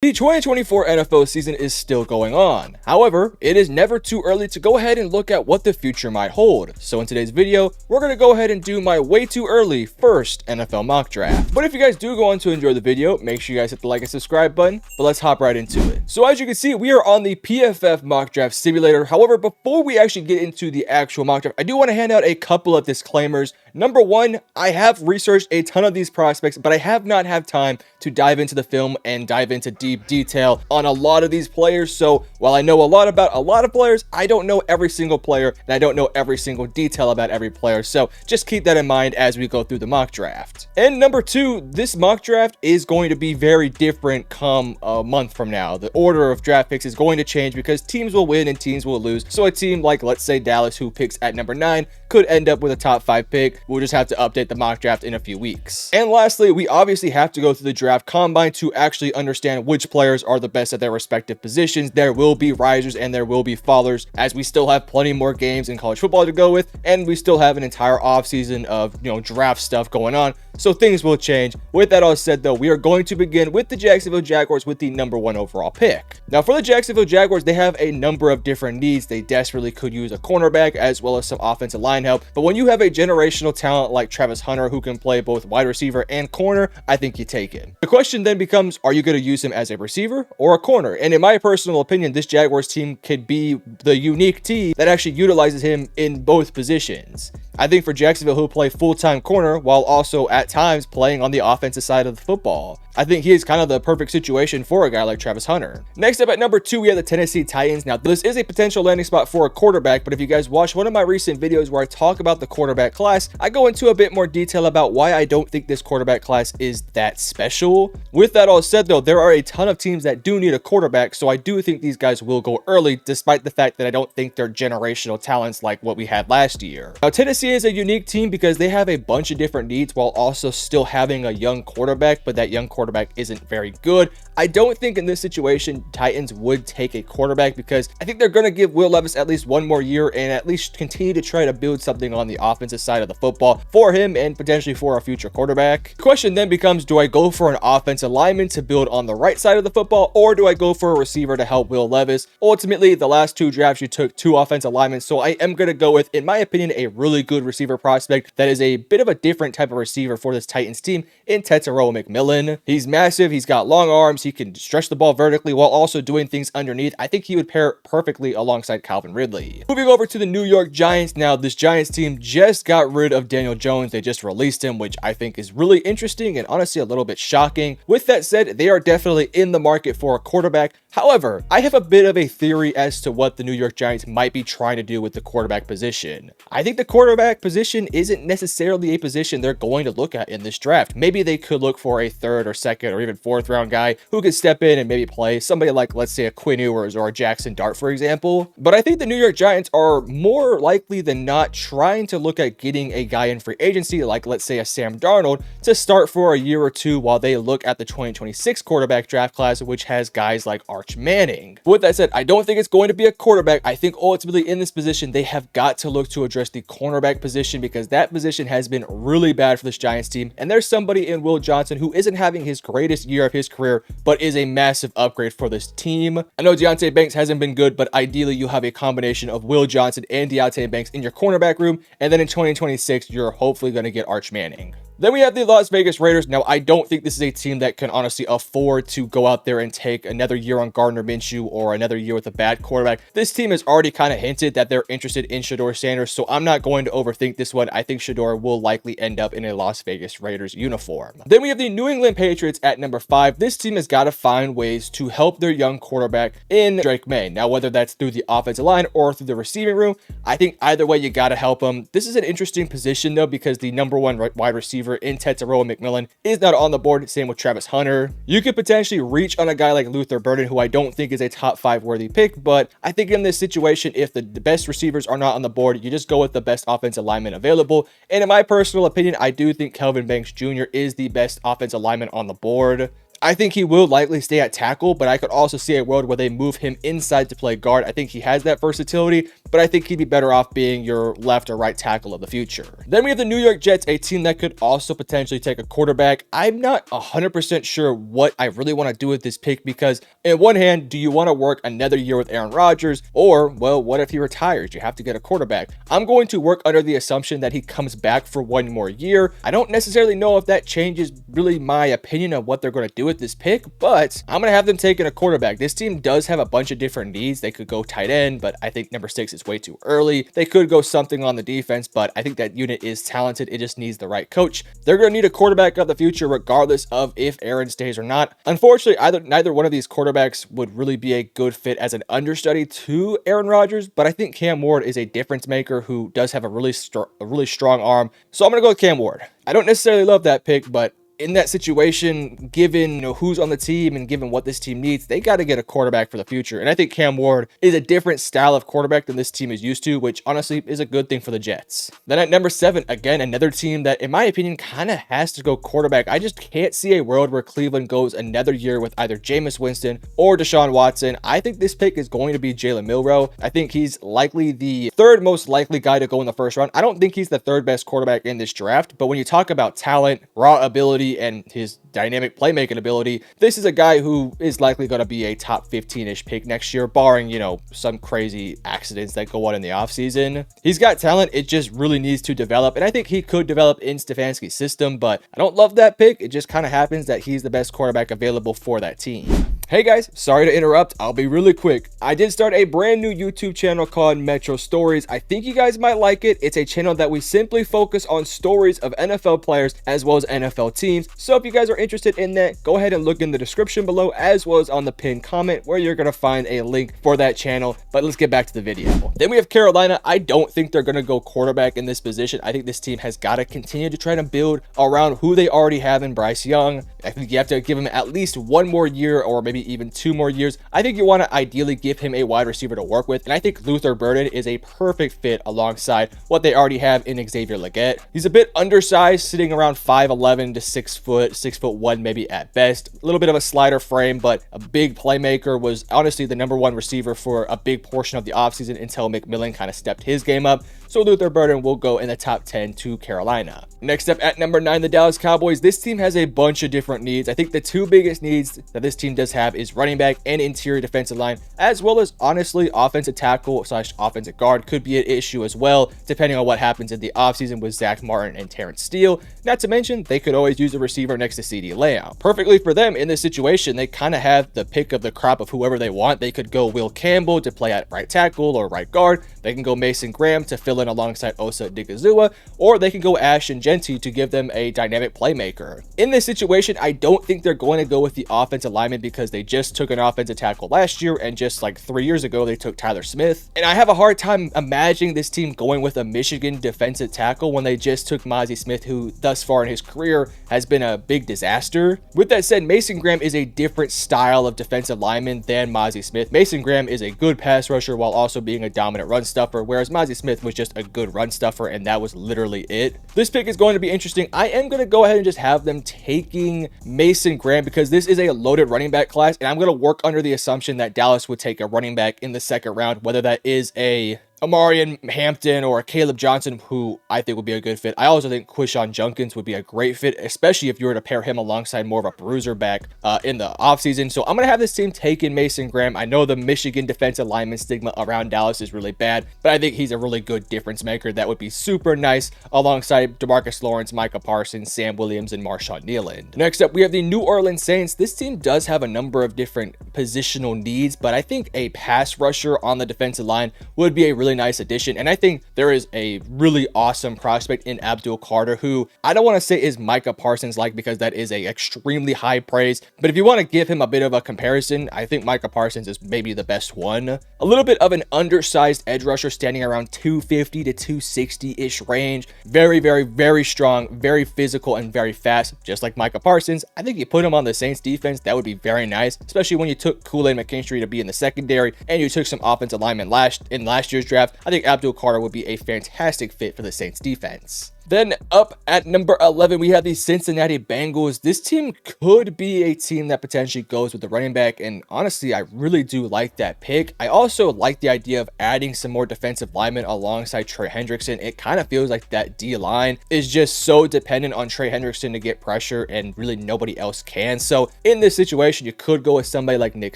The 2024 NFL season is still going on. However, it is never too early to go ahead and look at what the future might hold. So in today's video, we're going to go ahead and do my way too early first NFL mock draft. But if you guys do go on to enjoy the video, make sure you guys hit the like and subscribe button. But let's hop right into it. So as you can see, we are on the PFF mock draft simulator. However, before we actually get into the actual mock draft, I do want to hand out a couple of disclaimers. Number one, I have researched a ton of these prospects, but I have not had time to dive into the film and dive into deep detail on a lot of these players. So while I know a lot about a lot of players, I don't know every single player and I don't know every single detail about every player. So just keep that in mind as we go through the mock draft. And number two, this mock draft is going to be very different come a month from now. The order of draft picks is going to change because teams will win and teams will lose. So a team like, let's say Dallas, who picks at number 9, could end up with a top 5 pick. We'll just have to update the mock draft in a few weeks. And lastly, we obviously have to go through the draft combine to actually understand which players are the best at their respective positions. There will be risers and there will be fallers, as we still have plenty more games in college football to go with, and we still have an entire offseason of draft stuff going on. So things will change. With that all said though, we are going to begin with the Jacksonville Jaguars with the number 1 overall pick. Now for the Jacksonville Jaguars, they have a number of different needs. They desperately could use a cornerback as well as some offensive line help. But when you have a generational talent like Travis Hunter who can play both wide receiver and corner, I think you take it. The question then becomes, are you going to use him as a receiver or a corner? And in my personal opinion, this Jaguars team could be the unique team that actually utilizes him in both positions. I think for Jacksonville, he'll play full-time corner while also at times playing on the offensive side of the football. I think he is kind of the perfect situation for a guy like Travis Hunter. Next up at number 2, we have the Tennessee Titans. Now, this is a potential landing spot for a quarterback, but if you guys watch one of my recent videos where I talk about the quarterback class, I go into a bit more detail about why I don't think this quarterback class is that special. With that all said though, there are a ton of teams that do need a quarterback, so I do think these guys will go early, despite the fact that I don't think they're generational talents like what we had last year. Now, Tennessee is a unique team because they have a bunch of different needs while also still having a young quarterback, but that young quarterback isn't very good. I don't think in this situation Titans would take a quarterback because I think they're going to give Will Levis at least one more year and at least continue to try to build something on the offensive side of the football for him and potentially for a future quarterback. The question then becomes, do I go for an offensive lineman to build on the right side of the football, or do I go for a receiver to help Will Levis? Ultimately, the last 2 drafts you took 2 offensive linemen, so I am going to go with, in my opinion, a really good receiver prospect that is a bit of a different type of receiver for this Titans team in Tetairoa McMillan. He's massive, he's got long arms, he can stretch the ball vertically while also doing things underneath. I think he would pair perfectly alongside Calvin Ridley. Moving over to the New York Giants. Now, this Giants team just got rid of Daniel Jones. They just released him, which I think is really interesting and honestly a little bit shocking. With that said, they are definitely in the market for a quarterback. However, I have a bit of a theory as to what the New York Giants might be trying to do with the quarterback position. I think the quarterback position isn't necessarily a position they're going to look at in this draft. Maybe they could look for a 3rd or 2nd or even 4th round guy who could step in and maybe play somebody like, let's say, a Quinn Ewers or a Jackson Dart, for example. But I think the New York Giants are more likely than not trying to look at getting a guy in free agency, like let's say a Sam Darnold, to start for a year or 2 while they look at the 2026 quarterback draft class, which has guys like Arch Manning. But with that said, I don't think it's going to be a quarterback. I think ultimately in this position, they have got to look to address the cornerback position because that position has been really bad for this Giants team. And there's somebody in Will Johnson who isn't having his greatest year of his career, but is a massive upgrade for this team. I know Deonte Banks hasn't been good, but ideally you have a combination of Will Johnson and Deonte Banks in your cornerback room. And then in 2026, you're hopefully going to get Arch Manning. Then we have the Las Vegas Raiders. Now, I don't think this is a team that can honestly afford to go out there and take another year on Gardner Minshew or another year with a bad quarterback. This team has already kind of hinted that they're interested in Shedeur Sanders, so I'm not going to overthink this one. I think Shedeur will likely end up in a Las Vegas Raiders uniform. Then we have the New England Patriots at number 5. This team has got to find ways to help their young quarterback in Drake May. Now, whether that's through the offensive line or through the receiving room, I think either way you got to help him. This is an interesting position though because the number 1 wide receiver in Tetairoa McMillan is not on the board. Same with Travis Hunter. You could potentially reach on a guy like Luther Burden, who I don't think is a top 5 worthy pick, but I think in this situation, if the best receivers are not on the board, you just go with the best offensive lineman available. And in my personal opinion, I do think Kelvin Banks Jr. is the best offensive lineman on the board. I think he will likely stay at tackle, but I could also see a world where they move him inside to play guard. I think he has that versatility, but I think he'd be better off being your left or right tackle of the future. Then we have the New York Jets, a team that could also potentially take a quarterback. I'm not 100% sure what I really want to do with this pick because, on one hand, do you want to work another year with Aaron Rodgers? Or, well, what if he retires? You have to get a quarterback. I'm going to work under the assumption that he comes back for one more year. I don't necessarily know if that changes really my opinion of what they're going to do with this pick, but I'm going to have them taking a quarterback. This team does have a bunch of different needs. They could go tight end, but I think number 6 is way too early. They could go something on the defense, but I think that unit is talented. It just needs the right coach. They're going to need a quarterback of the future regardless of if Aaron stays or not. Unfortunately, neither one of these quarterbacks would really be a good fit as an understudy to Aaron Rodgers, but I think Cam Ward is a difference maker who does have a really strong arm. So I'm going to go with Cam Ward. I don't necessarily love that pick, but in that situation, given who's on the team and given what this team needs, they got to get a quarterback for the future. And I think Cam Ward is a different style of quarterback than this team is used to, which honestly is a good thing for the Jets. Then at number 7, again, another team that, in my opinion, kind of has to go quarterback. I just can't see a world where Cleveland goes another year with either Jameis Winston or Deshaun Watson. I think this pick is going to be Jalen Milroe. I think he's likely the third most likely guy to go in the first round. I don't think he's the third best quarterback in this draft, but when you talk about talent, raw ability, and his dynamic playmaking ability, this is a guy who is likely going to be a top 15-ish pick next year, barring, some crazy accidents that go on in the offseason. He's got talent. It just really needs to develop, and I think he could develop in Stefanski's system, but I don't love that pick. It just kind of happens that he's the best quarterback available for that team. Hey guys, sorry to interrupt. I'll be really quick. I did start a brand new YouTube channel called Metro Stories. I think you guys might like it. It's a channel that we simply focus on stories of NFL players as well as NFL teams. So if you guys are interested in that, go ahead and look in the description below as well as on the pinned comment where you're going to find a link for that channel. But let's get back to the video. Then we have Carolina. I don't think they're going to go quarterback in this position. I think this team has got to continue to try to build around who they already have in Bryce Young. I think you have to give him at least one more year or maybe even 2 more years. I think you want to ideally give him a wide receiver to work with, and I think Luther Burden is a perfect fit alongside what they already have in Xavier Legette. He's a bit undersized, sitting around 5'11 to 6 foot, 6'1" maybe at best. A little bit of a slider frame, but a big playmaker. Was honestly the #1 receiver for a big portion of the offseason until McMillan kind of stepped his game up. So Luther Burden will go in the top 10 to Carolina. Next up at number 9, the Dallas Cowboys. This team has a bunch of different needs. I think the 2 biggest needs that this team does have is running back and interior defensive line, as well as honestly offensive tackle / offensive guard could be an issue as well, depending on what happens in the offseason with Zach Martin and Terrence Steele. Not to mention, they could always use a receiver next to CeeDee Lamb. Perfectly for them in this situation, they kind of have the pick of the crop of whoever they want. They could go Will Campbell to play at right tackle or right guard. They can go Mason Graham to fill in alongside Osa Odighizuwa, or they can go Ashton Jeanty to give them a dynamic playmaker. In this situation, I don't think they're going to go with the offensive lineman because they just took an offensive tackle last year, and just like 3 years ago, they took Tyler Smith. And I have a hard time imagining this team going with a Michigan defensive tackle when they just took Mazi Smith, who thus far in his career has been a big disaster. With that said, Mason Graham is a different style of defensive lineman than Mazi Smith. Mason Graham is a good pass rusher while also being a dominant run stuffer, whereas Mazi Smith was just a good run stuffer, and that was literally it. This pick is going to be interesting. I am going to go ahead and just have them taking Mason Graham because this is a loaded running back class, and I'm going to work under the assumption that Dallas would take a running back in the second round, whether that is a Amarian Hampton or Caleb Johnson, who I think would be a good fit. I also think Quishon Junkins would be a great fit, especially if you were to pair him alongside more of a bruiser back in the offseason. So I'm going to have this team taking Mason Graham. I know the Michigan defensive lineman stigma around Dallas is really bad, but I think he's a really good difference maker that would be super nice alongside DeMarcus Lawrence, Micah Parsons, Sam Williams, and Marshawn Nealand. Next up, we have the New Orleans Saints. This team does have a number of different positional needs, but I think a pass rusher on the defensive line would be a really nice addition. And I think there is a really awesome prospect in Abdul Carter, who I don't want to say is Micah Parsons like, because that is a extremely high praise, but if you want to give him a bit of a comparison, I think Micah Parsons is maybe the best one. A little bit of an undersized edge rusher, standing around 250 to 260-ish range. Very strong, very physical, and very fast, just like Micah Parsons. I think you put him on the Saints defense, that would be very nice, especially when you took Kool-Aid McKinstry to be in the secondary and you took some offensive linemen in last year's draft. I think Abdul Carter would be a fantastic fit for the Saints defense. Then up at number 11, we have the Cincinnati Bengals. This team could be a team that potentially goes with the running back, and honestly, I really do like that pick. I also like the idea of adding some more defensive linemen alongside Trey Hendrickson. It kind of feels like that D-line is just so dependent on Trey Hendrickson to get pressure, and really nobody else can. So in this situation, you could go with somebody like Nick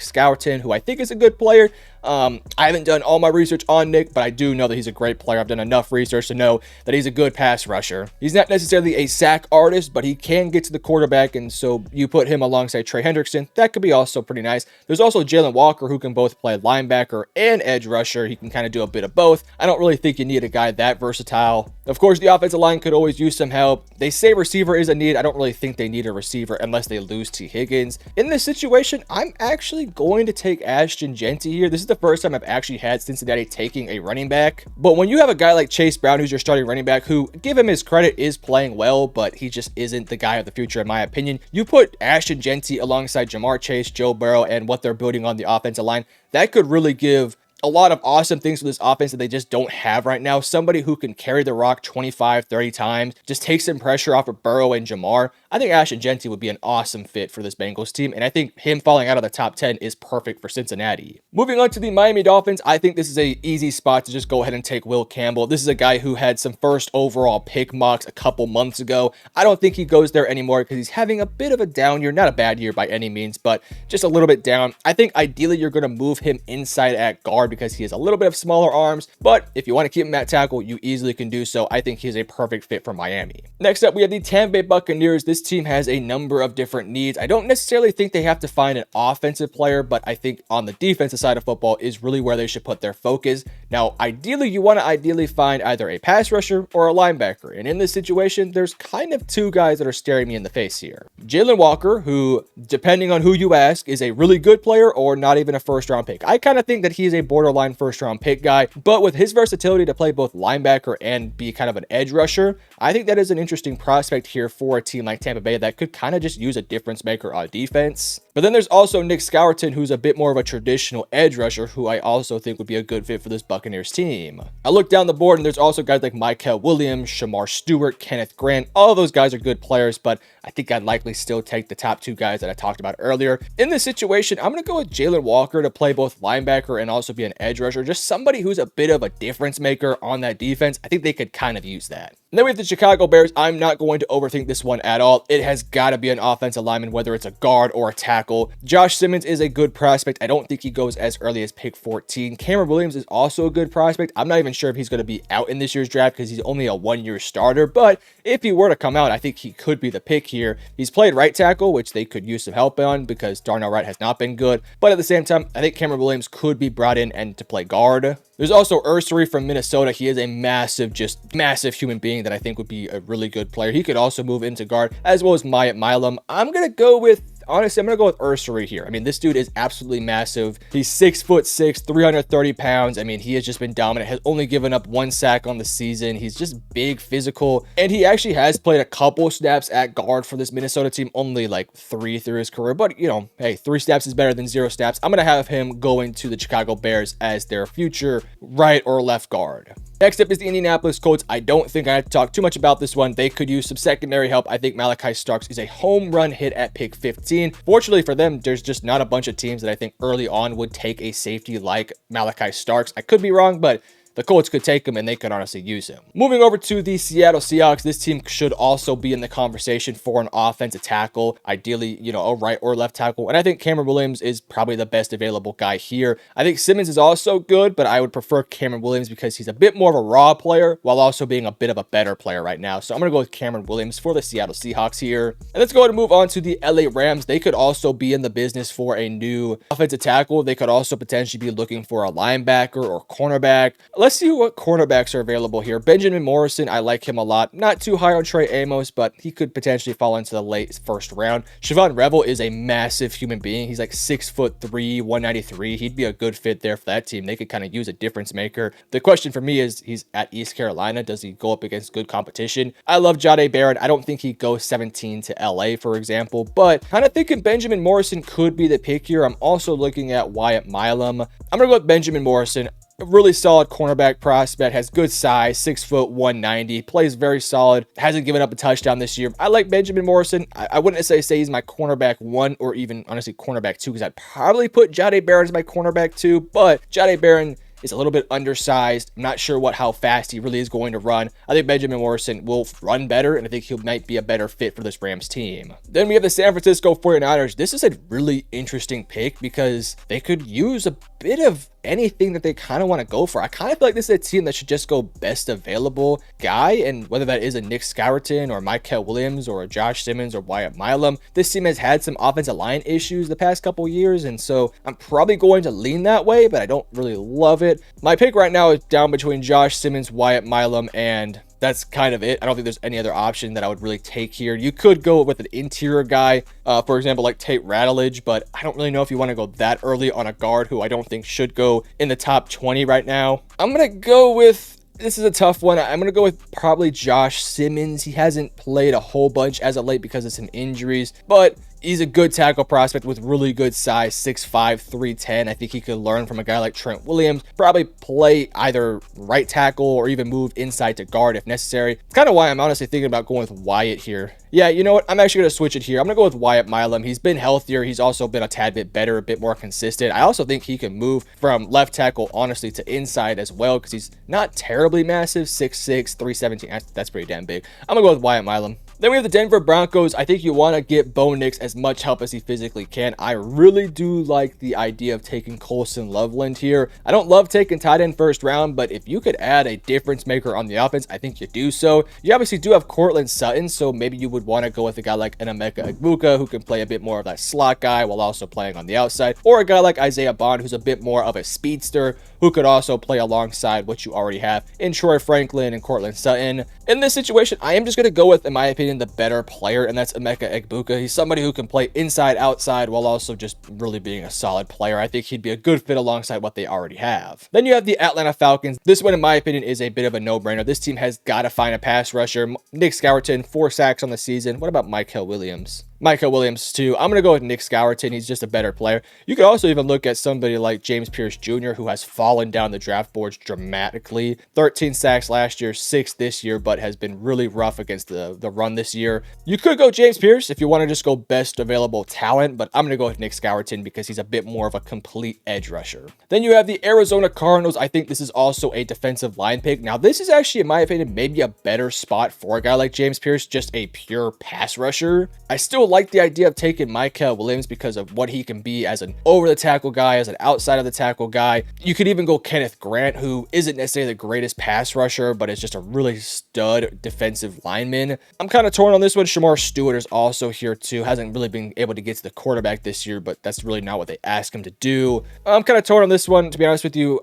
Scouton, who I think is a good player. I haven't done all my research on Nick, but I do know that he's a great player. I've done enough research to know that he's a good pass rusher. He's not necessarily a sack artist, but he can get to the quarterback, and so you put him alongside Trey Hendrickson. That could be also pretty nice. There's also Jalen Walker, who can both play linebacker and edge rusher. He can kind of do a bit of both. I don't really think you need a guy that versatile. Of course, the offensive line could always use some help. They say receiver is a need. I don't really think they need a receiver unless they lose T. Higgins. In this situation, I'm actually going to take Ashton Jeanty here. This is the first time I've actually had Cincinnati taking a running back. But when you have a guy like Chase Brown, who's your starting running back, who, give him his credit, is playing well, but he just isn't the guy of the future, in my opinion. You put Ashton Jeanty alongside Jamar Chase, Joe Burrow, and what they're building on the offensive line, that could really give a lot of awesome things for this offense that they just don't have right now. Somebody who can carry the rock 25, 30 times, just take some pressure off of Burrow and Jamar. I think Ashton Jeanty would be an awesome fit for this Bengals team, and I think him falling out of the top 10 is perfect for Cincinnati. Moving on to the Miami Dolphins, I think this is an easy spot to just go ahead and take Will Campbell. This is a guy who had some first overall pick mocks a couple months ago. I don't think he goes there anymore because he's having a bit of a down year. Not a bad year by any means, but just a little bit down. I think ideally you're going to move him inside at guard because he has a little bit of smaller arms, but if you want to keep him at tackle, you easily can do so. I think he's a perfect fit for Miami. Next up, we have the Tampa Bay Buccaneers. This team has a number of different needs. I don't necessarily think they have to find an offensive player, but I think on the defensive side of football is really where they should put their focus. Now, ideally, you want to find either a pass rusher or a linebacker, and in this situation, there's kind of two guys that are staring me in the face here. Jalen Walker, who, depending on who you ask, is a really good player or not even a first-round pick. I kind of think that he's a borderline first-round pick guy, but with his versatility to play both linebacker and be kind of an edge rusher, I think that is an interesting prospect here for a team like Tampa Bay that could kind of just use a difference maker on defense. But then there's also Nick Scouton, who's a bit more of a traditional edge rusher, who I also think would be a good fit for this Buccaneers team. I look down the board and there's also guys like Mykel Williams, Shamar Stewart, Kenneth Grant. All of those guys are good players, but I think I'd likely still take the top two guys that I talked about earlier. In this situation, I'm going to go with Jalen Walker to play both linebacker and also be an edge rusher. Just somebody who's a bit of a difference maker on that defense. I think they could kind of use that. And then we have the Chicago Bears. I'm not going to overthink this one at all. It has got to be an offensive lineman, whether it's a guard or a tackle. Josh Simmons is a good prospect. I don't think he goes as early as pick 14. Cameron Williams is also a good prospect. I'm not even sure if he's going to be out in this year's draft because he's only a one-year starter. But if he were to come out, I think he could be the pick here. He's played right tackle, which they could use some help on because Darnell Wright has not been good. But at the same time, I think Cameron Williams could be brought in and to play guard. There's also Ursary from Minnesota. He is a massive human being that I think would be a really good player. He could also move into guard, as well as Myatt Milam. I'm going to go with Ursary here. I mean, this dude is absolutely massive. He's 6'6", 330 pounds. I mean, he has just been dominant, has only given up 1 sack on the season. He's just big, physical, and he actually has played a couple snaps at guard for this Minnesota team, only like 3 through his career. But, you know, hey, 3 snaps is better than 0 snaps. I'm going to have him going to the Chicago Bears as their future right or left guard. Next up is the Indianapolis Colts. I don't think I have to talk too much about this one. They could use some secondary help. I think Malachi Starks is a home run hit at pick 15. Fortunately for them, there's just not a bunch of teams that I think early on would take a safety like Malachi Starks. I could be wrong, but the Colts could take him and they could honestly use him. Moving over to the Seattle Seahawks, this team should also be in the conversation for an offensive tackle, ideally, you know, a right or left tackle. And I think Cameron Williams is probably the best available guy here. I think Simmons is also good, but I would prefer Cameron Williams because he's a bit more of a raw player while also being a bit of a better player right now. So I'm going to go with Cameron Williams for the Seattle Seahawks here. And let's go ahead and move on to the LA Rams. They could also be in the business for a new offensive tackle. They could also potentially be looking for a linebacker or cornerback. Let's see what cornerbacks are available here. Benjamin Morrison, I like him a lot. Not too high on Trey Amos, but he could potentially fall into the late first round. Siobhan Revel is a massive human being. He's like 6'3", 193. He'd be a good fit there for that team. They could kind of use a difference maker. The question for me is, he's at East Carolina. Does he go up against good competition? I love Jahdae Barrett. I don't think he'd go 17 to LA, for example, but kind of thinking Benjamin Morrison could be the pick here. I'm also looking at Wyatt Milam. I'm going to go with Benjamin Morrison. a really solid cornerback prospect, has good size, 6 foot, 190, plays very solid, hasn't given up a touchdown this year. I like Benjamin Morrison. I wouldn't necessarily say he's my cornerback 1 or even honestly cornerback 2, because I'd probably put Jahdae Barron as my cornerback 2, but Jahdae Barron is a little bit undersized. I'm not sure how fast he really is going to run. I think Benjamin Morrison will run better, and I think he might be a better fit for this Rams team. Then we have the San Francisco 49ers. This is a really interesting pick because they could use a bit of anything that they kind of want to go for. I kind of feel like this is a team that should just go best available guy, and whether that is a Nick Scourton or Mykel Williams or a Josh Simmons or Wyatt Milam, this team has had some offensive line issues the past couple years, and so I'm probably going to lean that way, but I don't really love it. My pick right now is down between Josh Simmons, Wyatt Milam, and that's kind of it. I don't think there's any other option that I would really take here. You could go with an interior guy, for example, like Tate Ratledge, but I don't really know if you want to go that early on a guard who I don't think should go in the top 20 right now. I'm going to go with, this is a tough one. I'm going to go with probably Josh Simmons. He hasn't played a whole bunch as of late because of some injuries, but he's a good tackle prospect with really good size, 6'5", 310. I think he could learn from a guy like Trent Williams, probably play either right tackle or even move inside to guard if necessary. It's kind of why I'm honestly thinking about going with Wyatt here. Yeah, you know what? I'm actually going to switch it here. I'm going to go with Wyatt Milam. He's been healthier. He's also been a tad bit better, a bit more consistent. I also think he can move from left tackle, honestly, to inside as well because he's not terribly massive, 6'6", 317. That's pretty damn big. I'm going to go with Wyatt Milam. Then we have the Denver Broncos. I think you want to get Bo Nix as much help as he physically can. I really do like the idea of taking Colson Loveland here. I don't love taking tight end first round, but if you could add a difference maker on the offense, I think you do so. You obviously do have Cortland Sutton, so maybe you would want to go with a guy like Emeka Egbuka, who can play a bit more of that slot guy while also playing on the outside, or a guy like Isaiah Bond, who's a bit more of a speedster, who could also play alongside what you already have in Troy Franklin and Cortland Sutton. In this situation, I am just going to go with, in my opinion, the better player, and that's Emeka Egbuka. He's somebody who can play inside, outside, while also just really being a solid player. I think he'd be a good fit alongside what they already have. Then you have the Atlanta Falcons. This one, in my opinion, is a bit of a no-brainer. This team has got to find a pass rusher. Nick Scourton, 4 sacks on the season. What about Mykel Williams? Mykel Williams too. I'm going to go with Nick Scourton. He's just a better player. You could also even look at somebody like James Pierce Jr., who has fallen down the draft boards dramatically. 13 sacks last year, 6 this year, but has been really rough against the run this year. You could go James Pierce if you want to just go best available talent, but I'm going to go with Nick Scourton because he's a bit more of a complete edge rusher. Then you have the Arizona Cardinals. I think this is also a defensive line pick. Now, this is actually, in my opinion, maybe a better spot for a guy like James Pierce, just a pure pass rusher. I still like the idea of taking Mykel Williams because of what he can be as an over-the-tackle guy, as an outside-of-the-tackle guy. You could even go Kenneth Grant, who isn't necessarily the greatest pass rusher, but is just a really stud defensive lineman. I'm kind of torn on this one. Shamar Stewart is also here too. Hasn't really been able to get to the quarterback this year, but that's really not what they asked him to do. I'm kind of torn on this one, to be honest with you.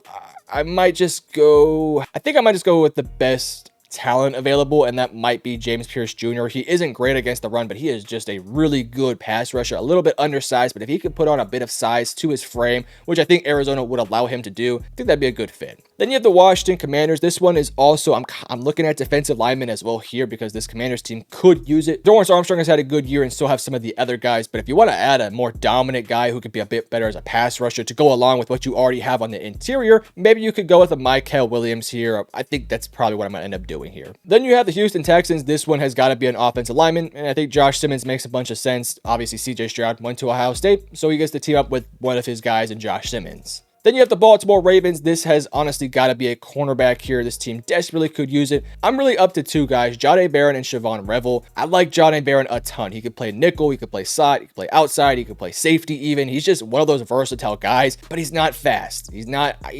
I think I might just go with the best talent available, and that might be James Pierce Jr. He isn't great against the run, but he is just a really good pass rusher, a little bit undersized, but if he could put on a bit of size to his frame, which I think Arizona would allow him to do, I think that'd be a good fit. Then you have the Washington Commanders. This one is also, I'm looking at defensive linemen as well here because this Commanders team could use it. Dorrance Armstrong has had a good year and still have some of the other guys, but if you want to add a more dominant guy who could be a bit better as a pass rusher to go along with what you already have on the interior, maybe you could go with a Mykel Williams here. I think that's probably what I'm going to end up doing here. Then you have the Houston Texans. This one has got to be an offensive lineman, and I think Josh Simmons makes a bunch of sense. Obviously, CJ Stroud went to Ohio State, so he gets to team up with one of his guys in Josh Simmons. Then you have the Baltimore Ravens. This has honestly got to be a cornerback here. This team desperately could use it. I'm really up to 2 guys, Jahdae Barron and Siobhan Revel. I like Jahdae Barron a ton. He could play nickel, he could play slot, he could play outside, he could play safety even. He's just one of those versatile guys, but he's not fast. He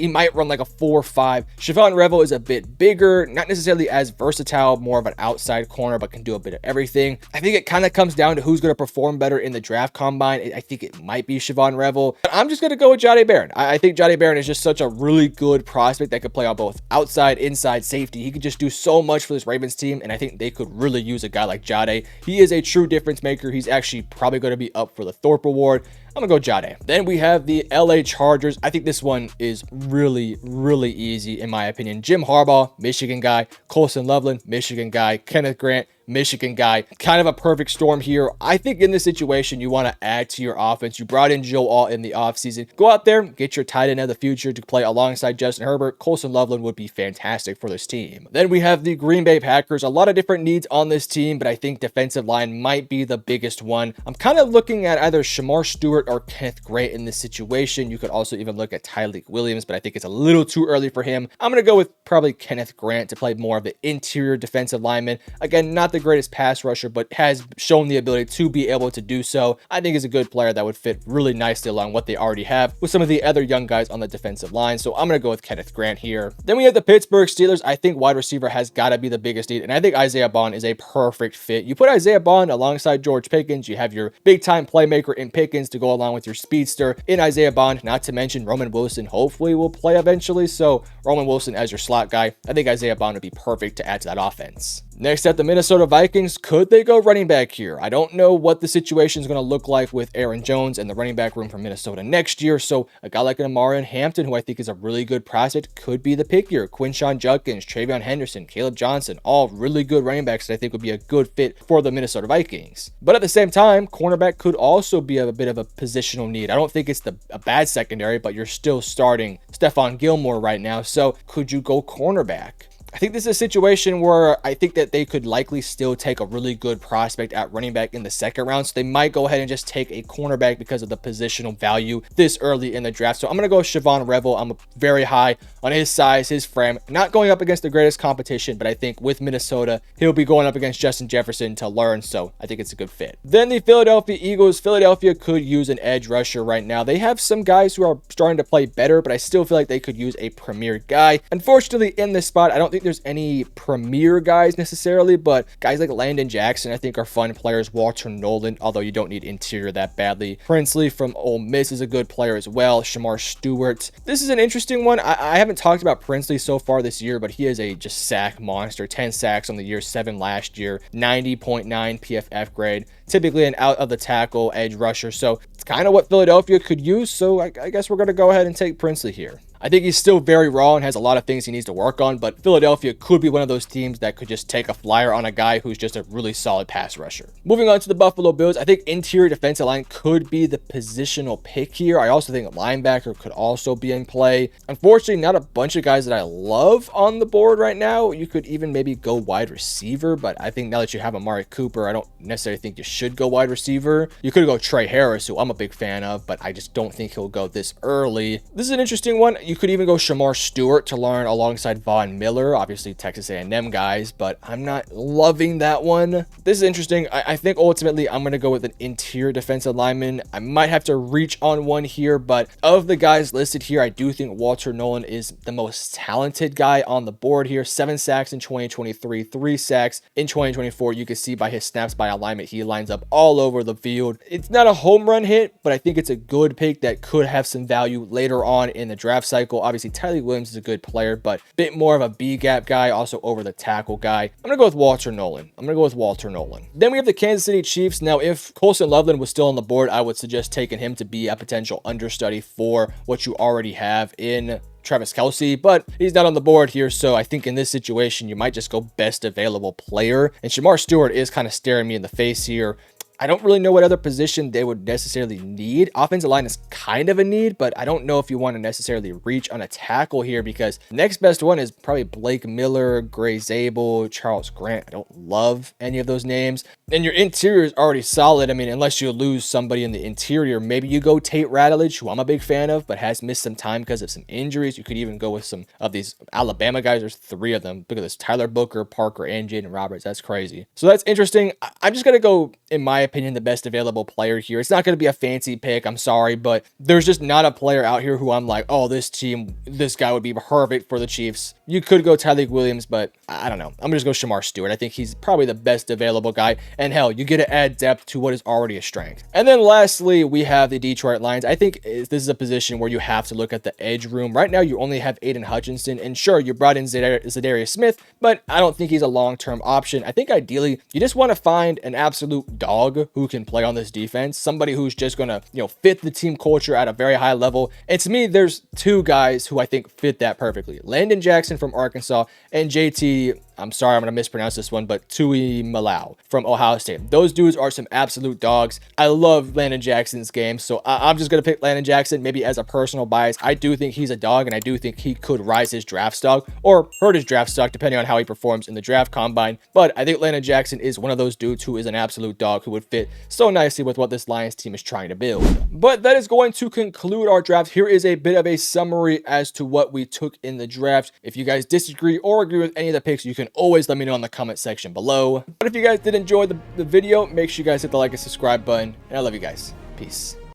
might run like a 4.5. Siobhan Revel is a bit bigger, not necessarily as versatile, more of an outside corner, but can do a bit of everything. I think it kind of comes down to who's going to perform better in the draft combine. I think it might be Siobhan Revel, but I'm just going to go with Jahdae Barron. I think Jahdae Barron is just such a really good prospect that could play on both outside, inside, safety. He could just do so much for this Ravens team, and I think they could really use a guy like Jahdae. He is a true difference maker. He's actually probably going to be up for the Thorpe Award. I'm going to go Jahdae. Then we have the LA Chargers. I think this one is really, really easy in my opinion. Jim Harbaugh, Michigan guy. Colson Loveland, Michigan guy. Kenneth Grant, Michigan guy. Kind of a perfect storm here. I think in this situation, you want to add to your offense. You brought in Joe Alt in the offseason. Go out there, get your tight end of the future to play alongside Justin Herbert. Colson Loveland would be fantastic for this team. Then we have the Green Bay Packers. A lot of different needs on this team, but I think defensive line might be the biggest one. I'm kind of looking at either Shamar Stewart or Kenneth Grant in this situation. You could also even look at Tyleik Williams, but I think it's a little too early for him. I'm going to go with probably Kenneth Grant to play more of the interior defensive lineman. Again, not the greatest pass rusher, but has shown the ability to be able to do so. I think is a good player that would fit really nicely along what they already have with some of the other young guys on the defensive line. So I'm going to go with Kenneth Grant here. Then we have the Pittsburgh Steelers. I think wide receiver has got to be the biggest need, and I think Isaiah Bond is a perfect fit. You put Isaiah Bond alongside George Pickens. You have your big-time playmaker in Pickens to go along with your speedster in Isaiah Bond, not to mention Roman Wilson hopefully will play eventually. So Roman Wilson as your slot guy. I think Isaiah Bond would be perfect to add to that offense. Next up, the Minnesota Vikings. Could they go running back here? I don't know what the situation is going to look like with Aaron Jones and the running back room for Minnesota next year. So a guy like an Amarian Hampton, who I think is a really good prospect, could be the pick here. Quinshon Judkins, Travion Henderson, Caleb Johnson, all really good running backs that I think would be a good fit for the Minnesota Vikings. But at the same time, cornerback could also be a bit of a positional need. I don't think it's a bad secondary, but you're still starting Stephon Gilmore right now. So could you go cornerback? I think this is a situation where I think that they could likely still take a really good prospect at running back in the second round. So they might go ahead and just take a cornerback because of the positional value this early in the draft. So I'm going to go with Siobhan Revel. I'm very high on his size, his frame. Not going up against the greatest competition, but I think with Minnesota, he'll be going up against Justin Jefferson to learn. So I think it's a good fit. Then the Philadelphia Eagles. Philadelphia could use an edge rusher right now. They have some guys who are starting to play better, but I still feel like they could use a premier guy. Unfortunately, in this spot, I don't think there's any premier guys necessarily, but guys like Landon Jackson I think are fun players. Walter Nolan, although you don't need interior that badly. Princely from Ole Miss is a good player as well. Shamar Stewart. This is an interesting one. I haven't talked about Princely so far this year, but he is a just sack monster. 10 sacks on the year, 7 last year, 90.9 PFF grade. Typically an out of the tackle edge rusher, so it's kind of what Philadelphia could use. So I guess we're going to go ahead and take Princely here. I think he's still very raw and has a lot of things he needs to work on, but Philadelphia could be one of those teams that could just take a flyer on a guy who's just a really solid pass rusher. Moving on to the Buffalo Bills, I think interior defensive line could be the positional pick here. I also think a linebacker could also be in play. Unfortunately, not a bunch of guys that I love on the board right now. You could even maybe go wide receiver, but I think now that you have Amari Cooper, I don't necessarily think you should go wide receiver. You could go Trey Harris, who I'm a big fan of, but I just don't think he'll go this early. This is an interesting one. You could even go Shamar Stewart to learn alongside Von Miller, obviously Texas A&M guys, but I'm not loving that one. This is interesting. I think ultimately I'm going to go with an interior defensive lineman. I might have to reach on one here, but of the guys listed here, I do think Walter Nolan is the most talented guy on the board here. 7 sacks in 2023, 3 sacks in 2024. You can see by his snaps by alignment, he lines up all over the field. It's not a home run hit, but I think it's a good pick that could have some value later on in the draft cycle. Obviously, Tyleik Williams is a good player, but a bit more of a B-gap guy, also over the tackle guy. I'm going to go with Walter Nolan. Then we have the Kansas City Chiefs. Now, if Colson Loveland was still on the board, I would suggest taking him to be a potential understudy for what you already have in Travis Kelce, but he's not on the board here, so I think in this situation, you might just go best available player. And Shamar Stewart is kind of staring me in the face here. I don't really know what other position they would necessarily need. Offensive line is kind of a need, but I don't know if you want to necessarily reach on a tackle here because the next best one is probably Blake Miller, Gray Zabel, Charles Grant. I don't love any of those names. And your interior is already solid. I mean, unless you lose somebody in the interior, maybe you go Tate Ratledge, who I'm a big fan of, but has missed some time because of some injuries. You could even go with some of these Alabama guys. There's 3 of them. Look at this: Tyler Booker, Parker, and Jaden Roberts. That's crazy. So that's interesting. I'm just going to go, in my opinion, the best available player here. It's not going to be a fancy pick, I'm sorry, but there's just not a player out here who I'm like, oh, this guy would be perfect for the Chiefs. You could go Tyleik Williams, but I don't know. I'm going to just go Shamar Stewart. I think he's probably the best available guy, and hell, you get to add depth to what is already a strength. And then lastly, we have the Detroit Lions. I think this is a position where you have to look at the edge room. Right now, you only have Aiden Hutchinson, and sure, you brought in Zadarius Smith, but I don't think he's a long-term option. I think ideally, you just want to find an absolute dog who can play on this defense, somebody who's just going to, fit the team culture at a very high level. And to me, there's 2 guys who I think fit that perfectly: Landon Jackson from Arkansas and JT I'm sorry, I'm going to mispronounce this one, but Tui Malau from Ohio State. Those dudes are some absolute dogs. I love Landon Jackson's game, so I'm just going to pick Landon Jackson, maybe as a personal bias. I do think he's a dog, and I do think he could rise his draft stock or hurt his draft stock, depending on how he performs in the draft combine. But I think Landon Jackson is one of those dudes who is an absolute dog who would fit so nicely with what this Lions team is trying to build. But that is going to conclude our draft. Here is a bit of a summary as to what we took in the draft. If you guys disagree or agree with any of the picks, you can always let me know in the comment section below. But if you guys did enjoy the video, make sure you guys hit the like and subscribe button, and I love you guys. Peace.